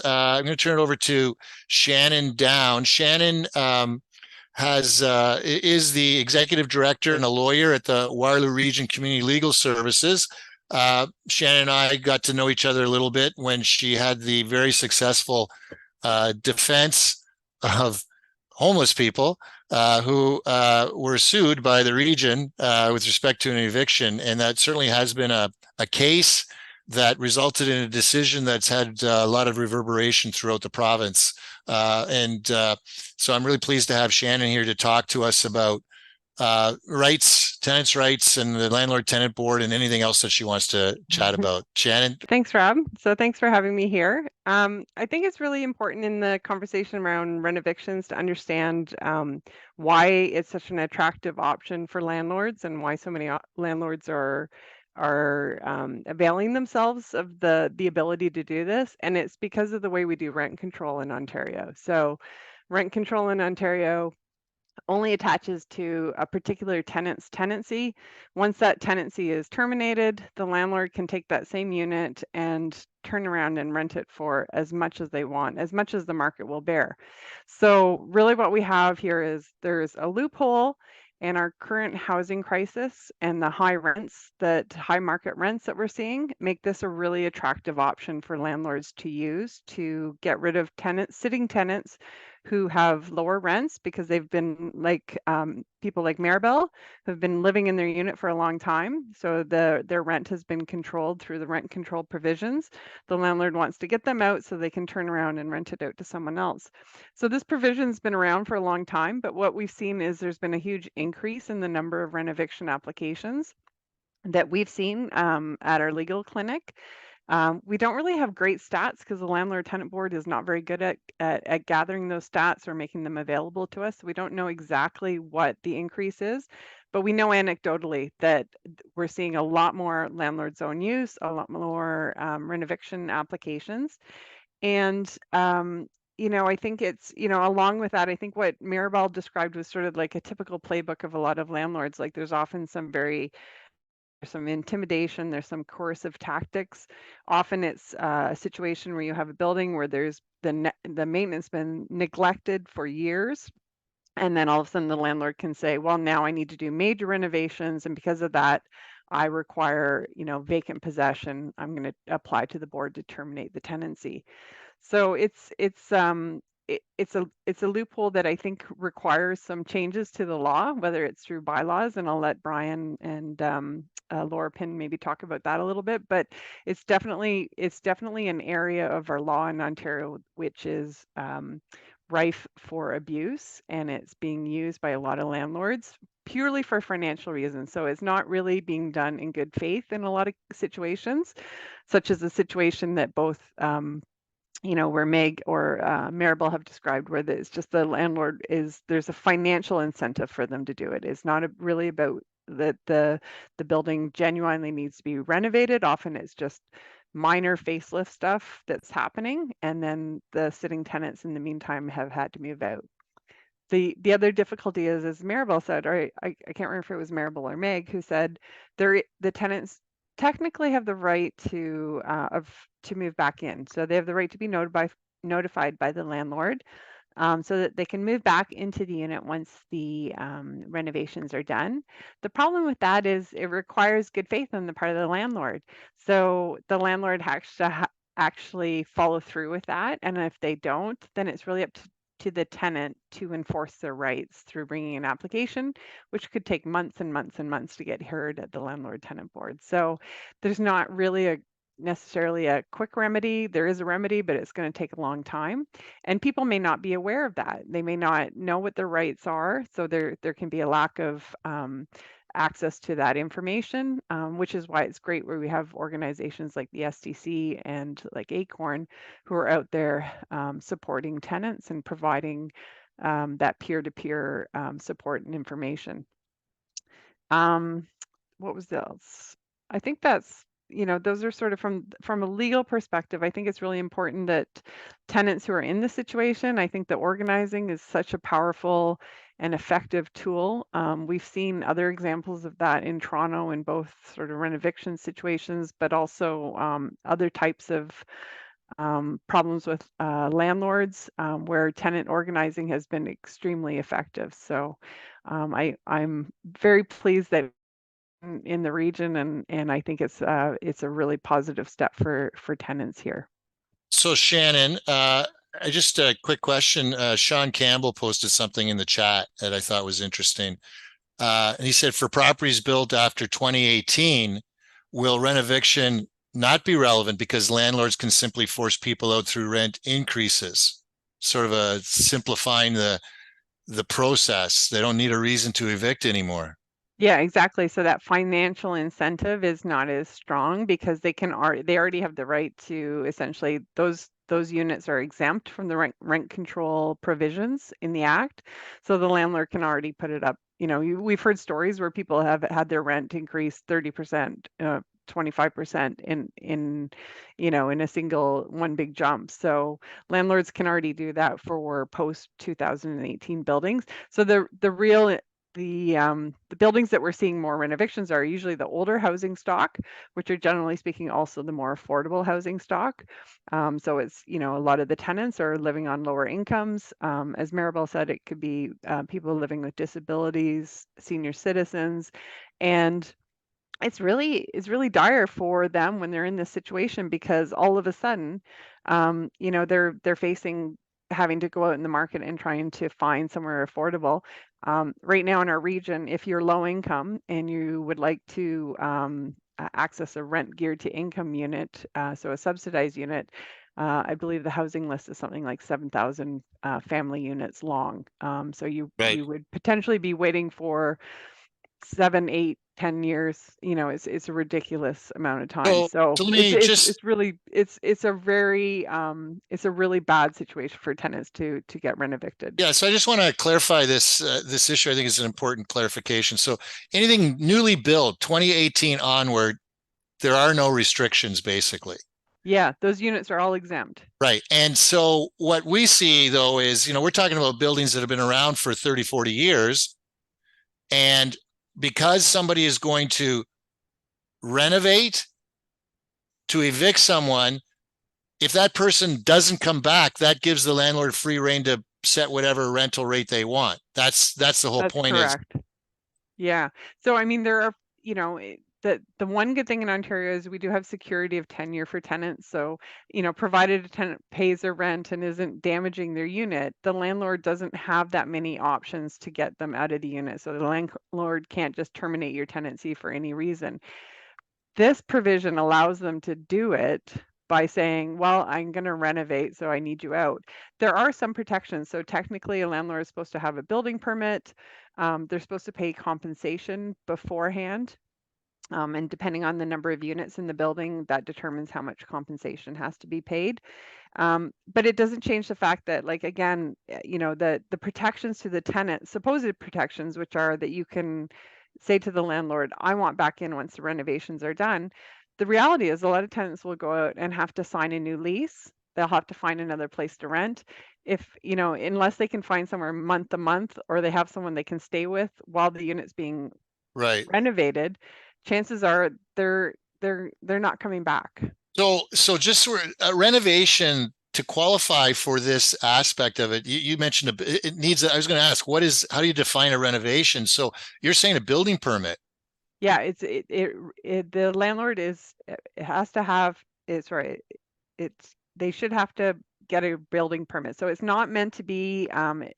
I'm going to turn it over to Shannon Down. Shannon is the executive director and a lawyer at the Waterloo Region Community Legal Services. Shannon and I got to know each other a little bit when she had the very successful defense of homeless people who were sued by the region with respect to an eviction. And that certainly has been a case that resulted in a decision that's had a lot of reverberation throughout the province. So I'm really pleased to have Shannon here to talk to us about rights, tenants' rights, and the landlord-tenant board, and anything else that she wants to chat about. Shannon? Thanks, Rob. So thanks for having me here. I think it's really important in the conversation around renovictions to understand why it's such an attractive option for landlords and why so many landlords are availing themselves of the ability to do this. And it's because of the way we do rent control in Ontario. So rent control in Ontario only attaches to a particular tenant's tenancy. Once that tenancy is terminated, the landlord can take that same unit and turn around and rent it for as much as they want, as much as the market will bear. So really what we have here is there's a loophole in our current housing crisis, and the high market rents that we're seeing make this a really attractive option for landlords to use to get rid of sitting tenants who have lower rents because they've been like people like Maribel who have been living in their unit for a long time. So their rent has been controlled through the rent control provisions. The landlord wants to get them out so they can turn around and rent it out to someone else. So this provision's been around for a long time, but what we've seen is there's been a huge increase in the number of renoviction applications that we've seen at our legal clinic. We don't really have great stats because the landlord tenant board is not very good at gathering those stats or making them available to us. We don't know exactly what the increase is, but we know anecdotally that we're seeing a lot more landlord zone use, a lot more renoviction applications. And I think it's, along with that, I think what Maribel described was sort of like a typical playbook of a lot of landlords. Like there's often some intimidation, there's some coercive tactics. Often it's a situation where you have a building where there's the maintenance been neglected for years. And then all of a sudden the landlord can say, well, now I need to do major renovations. And because of that, I require, vacant possession. I'm going to apply to the board to terminate the tenancy. So it's a loophole that I think requires some changes to the law, whether it's through bylaws, and I'll let Brian and Laura Pinn maybe talk about that a little bit. But it's definitely an area of our law in Ontario which is rife for abuse, and it's being used by a lot of landlords purely for financial reasons. So it's not really being done in good faith in a lot of situations, such as the situation that both where Meg or Maribel have described, where it's just the landlord there's a financial incentive for them to do it. It's not really about that the building genuinely needs to be renovated. Often it's just minor facelift stuff that's happening, and then the sitting tenants in the meantime have had to move out. The other difficulty is, as Maribel said, or I can't remember if it was Maribel or Meg who said, the tenants technically have the right to move back in. So they have the right to be notified by the landlord, so that they can move back into the unit once the renovations are done. The problem with that is it requires good faith on the part of the landlord. So the landlord has to actually follow through with that. And if they don't, then it's really up to the tenant to enforce their rights through bringing an application, which could take months and months and months to get heard at the landlord tenant board. So there's not really necessarily a quick remedy. There is a remedy, but it's going to take a long time. And people may not be aware of that. They may not know what their rights are. So there can be a lack of access to that information, which is why it's great where we have organizations like the SDC and like Acorn who are out there supporting tenants and providing that peer-to-peer support and information. What was else? I think that's, those are sort of from a legal perspective. I think it's really important that tenants who are in the situation, I think the organizing is such a powerful and effective tool. We've seen other examples of that in Toronto in both sort of renoviction situations, but also other types of problems with landlords where tenant organizing has been extremely effective. So I'm very pleased that in the region, and I think it's a really positive step for tenants here. So Shannon, just a quick question. Sean Campbell posted something in the chat that I thought was interesting. And he said, for properties built after 2018, will renoviction not be relevant because landlords can simply force people out through rent increases? Sort of a simplifying the process. They don't need a reason to evict anymore. Yeah, exactly. So that financial incentive is not as strong because they already have the right to essentially those units are exempt from the rent control provisions in the act. So the landlord can already put it up. We've heard stories where people have had their rent increase 30%, 25% in a single one big jump. So landlords can already do that for post 2018 buildings. So the buildings that we're seeing more renovictions are usually the older housing stock, which are generally speaking also the more affordable housing stock. So it's, a lot of the tenants are living on lower incomes. As Maribel said, it could be people living with disabilities, senior citizens, and it's really dire for them when they're in this situation because all of a sudden, they're facing having to go out in the market and trying to find somewhere affordable. Right now in our region, if you're low income and you would like to access a rent geared to income unit, so a subsidized unit, I believe the housing list is something like 7,000 family units long. So you Right. you would potentially be waiting for 7, 8, 10 years. It's a ridiculous amount of time. So, So so let it's me it's just, it's really it's a really bad situation for tenants to get renovicted. yeah, so I just want to clarify this issue. I think is an important clarification. So anything newly built 2018 onward, there are no restrictions basically. Yeah, those units are all exempt. Right. And so what we see though is, we're talking about buildings that have been around for 30, 40 years. And because somebody is going to renovate to evict someone, if that person doesn't come back, that gives the landlord free rein to set whatever rental rate they want. That's the whole That's point is, correct. Yeah. So I mean, there are, the one good thing in Ontario is we do have security of tenure for tenants. So, provided a tenant pays their rent and isn't damaging their unit, the landlord doesn't have that many options to get them out of the unit. So the landlord can't just terminate your tenancy for any reason. This provision allows them to do it by saying, well, I'm going to renovate, so I need you out. There are some protections. So technically, a landlord is supposed to have a building permit. They're supposed to pay compensation beforehand. And depending on the number of units in the building, that determines how much compensation has to be paid. But it doesn't change the fact that, like, again, the protections to the tenant, supposed protections, which are that you can say to the landlord, I want back in once the renovations are done. The reality is a lot of tenants will go out and have to sign a new lease. They'll have to find another place to rent. If, unless they can find somewhere month to month or they have someone they can stay with while the unit's being right. renovated, chances are they're not coming back. So just for a renovation to qualify for this aspect of it, you mentioned it needs, I was going to ask, how do you define a renovation? So you're saying a building permit. Yeah, the landlord it has to have it's right. They should have to get a building permit. So it's not meant to be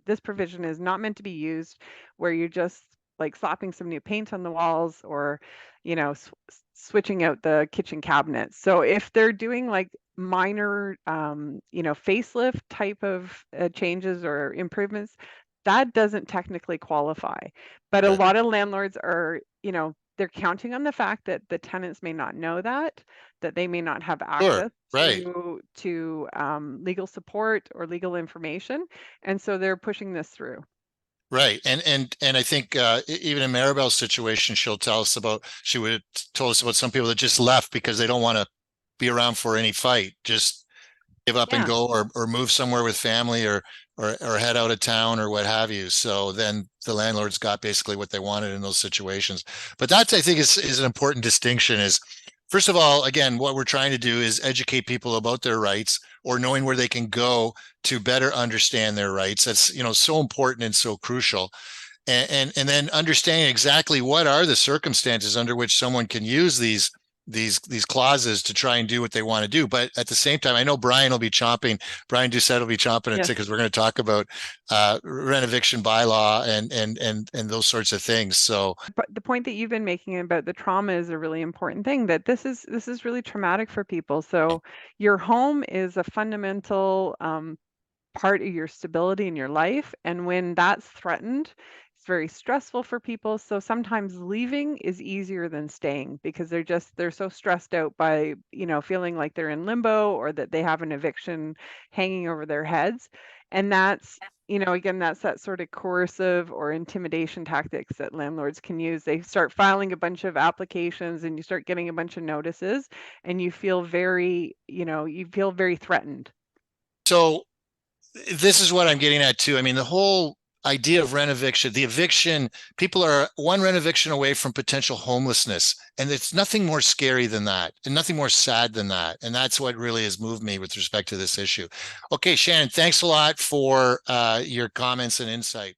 this provision is not meant to be used where you're just like slapping some new paint on the walls or switching out the kitchen cabinets. So if they're doing like minor facelift type of changes or improvements, that doesn't technically qualify. But a Okay. lot of landlords are, they're counting on the fact that the tenants may not know that they may not have Sure. access Right. to legal support or legal information, and so they're pushing this through. Right. And I think even in Maribel's situation, she would have told us about some people that just left because they don't want to be around for any fight. Just give up and Yeah, go or move somewhere with family or head out of town or what have you. So then the landlords got basically what they wanted in those situations. But that's, I think, is an important distinction is First of all, again, what we're trying to do is educate people about their rights, or knowing where they can go to better understand their rights. That's, so important and so crucial. And then understanding exactly what are the circumstances under which someone can use these clauses to try and do what they want to do. But at the same time, I know Brian Doucette will be chomping at Yes. because we're going to talk about renoviction bylaw and those sorts of things. So But the point that you've been making about the trauma is a really important thing, that this is really traumatic for people. So your home is a fundamental part of your stability in your life. And when that's threatened, it's very stressful for people. So sometimes leaving is easier than staying because they're so stressed out by, feeling like they're in limbo or that they have an eviction hanging over their heads. And that's, again, that's that sort of coercive or intimidation tactics that landlords can use. They start filing a bunch of applications and you start getting a bunch of notices and you feel very threatened. so this is what I'm getting at too. I mean, the whole idea of renoviction, the eviction, people are one renoviction away from potential homelessness. And it's nothing more scary than that and nothing more sad than that. And that's what really has moved me with respect to this issue. Okay, Shannon, thanks a lot for your comments and insight.